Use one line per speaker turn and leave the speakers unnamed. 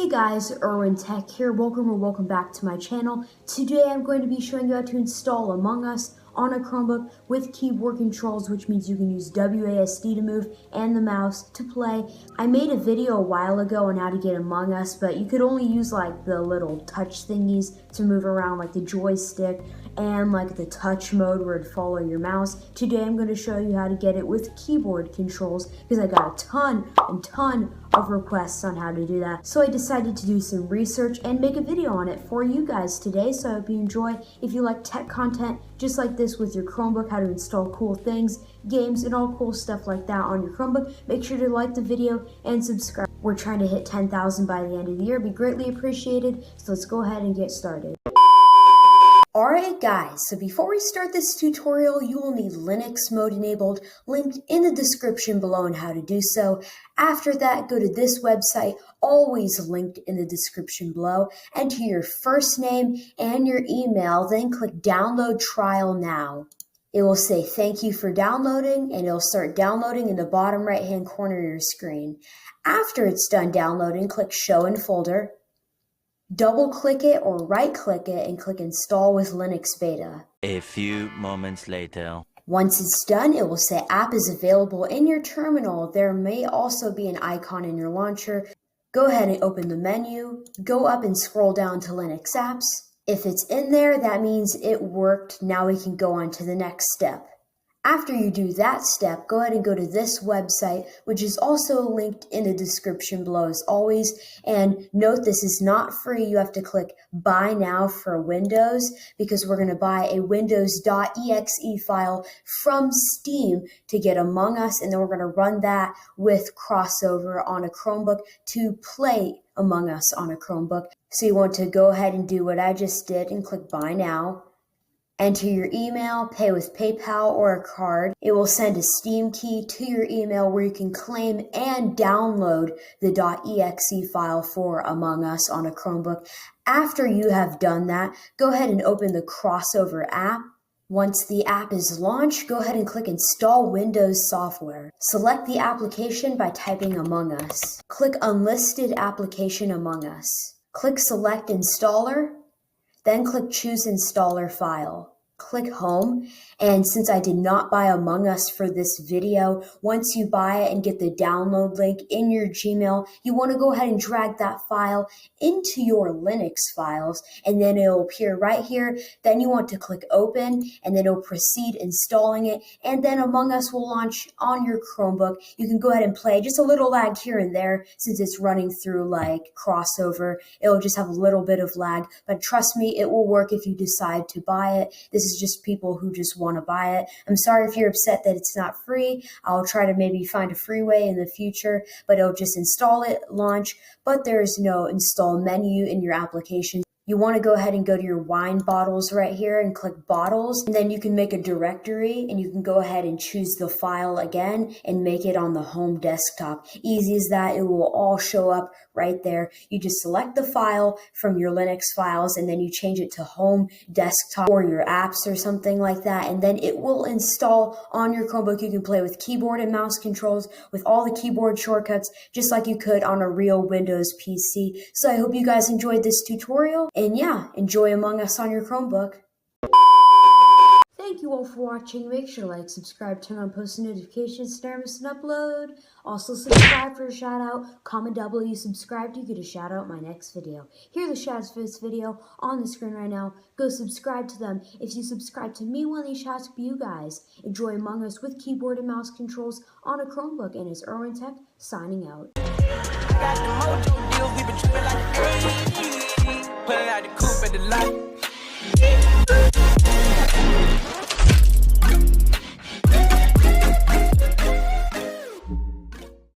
Hey guys, IrwinTech here. Welcome back to my channel. Today I'm going to be showing you how to install Among Us on a Chromebook with keyboard controls, which means you can use WASD to move and the mouse to play. I made a video a while ago on how to get Among Us, but you could only use like the little touch thingies to move around, like the joystick and like the touch mode where it'd follow your mouse. Today I'm going to show you how to get it with keyboard controls because I got a ton of requests on how to do that. So I decided to do some research and make a video on it for you guys today. So I hope you enjoy. If you like tech content just like this with your Chromebook, how to install cool things, games, and all cool stuff like that on your Chromebook, make sure to like the video and subscribe. We're trying to hit 10,000 by the end of the year. It'd be greatly appreciated. So let's go ahead and get started. Alright guys, so before we start this tutorial, you will need Linux mode enabled, linked in the description below on how to do so. After that, go to this website, always linked in the description below, enter your first name and your email, then click download trial now. It will say thank you for downloading, and it'll start downloading in the bottom right hand corner of your screen. After it's done downloading, click show in folder. Double click it or right click it and click install with Linux beta.
A few moments later.
Once it's done, it will say app is available in your terminal. There may also be an icon in your launcher. Go ahead and open the menu. Go up and scroll down to Linux apps. If it's in there, that means it worked. Now we can go on to the next step. After you do that step, go ahead and go to this website, which is also linked in the description below as always. And note, this is not free. You have to click buy now for Windows because we're going to buy a windows.exe file from Steam to get Among Us. And then we're going to run that with Crossover on a Chromebook to play Among Us on a Chromebook. So you want to go ahead and do what I just did and click buy now. Enter your email, pay with PayPal or a card. It will send a Steam key to your email where you can claim and download the .exe file for Among Us on a Chromebook. After you have done that, go ahead and open the Crossover app. Once the app is launched, go ahead and click Install Windows Software. Select the application by typing Among Us. Click Unlisted Application Among Us. Click Select Installer. Then click Choose Installer File. Click Home, and since I did not buy Among Us for this video, once you buy it and get the download link in your Gmail, you want to go ahead and drag that file into your Linux files, and then it'll appear right here. Then you want to click Open, and then it'll proceed installing it, and then Among Us will launch on your Chromebook. You can go ahead and play. Just a little lag here and there since it's running through like Crossover. It'll just have a little bit of lag, but trust me, it will work if you decide to buy it. This is just people who just want to buy it. I'm sorry if you're upset that it's not free. I'll try to maybe find a free way in the future, but it'll just install it, launch, but there's no install menu in your application. You want to go ahead and go to your wine bottles right here and click bottles, and then you can make a directory and you can go ahead and choose the file again and make it on the home desktop. Easy as that. It will all show up right there. You just select the file from your Linux files and then you change it to home desktop or your apps or something like that, and then it will install on your Chromebook. You can play with keyboard and mouse controls with all the keyboard shortcuts just like you could on a real Windows PC. So I hope you guys enjoyed this tutorial. And yeah, enjoy Among Us on your Chromebook. Thank you all for watching. Make sure to like, subscribe, turn on post notifications to never miss an upload. Also subscribe for a shout out. Comment down below you subscribed, you get a shout out in my next video. Here are the shouts for this video on the screen right now. Go subscribe to them. If you subscribe to me, one of these shouts will be you guys. Enjoy Among Us with keyboard and mouse controls on a Chromebook. And it's IrwinTech signing out.
Got the mojo deals, we been tripping like crazy. Pulling out the coupe at the lot.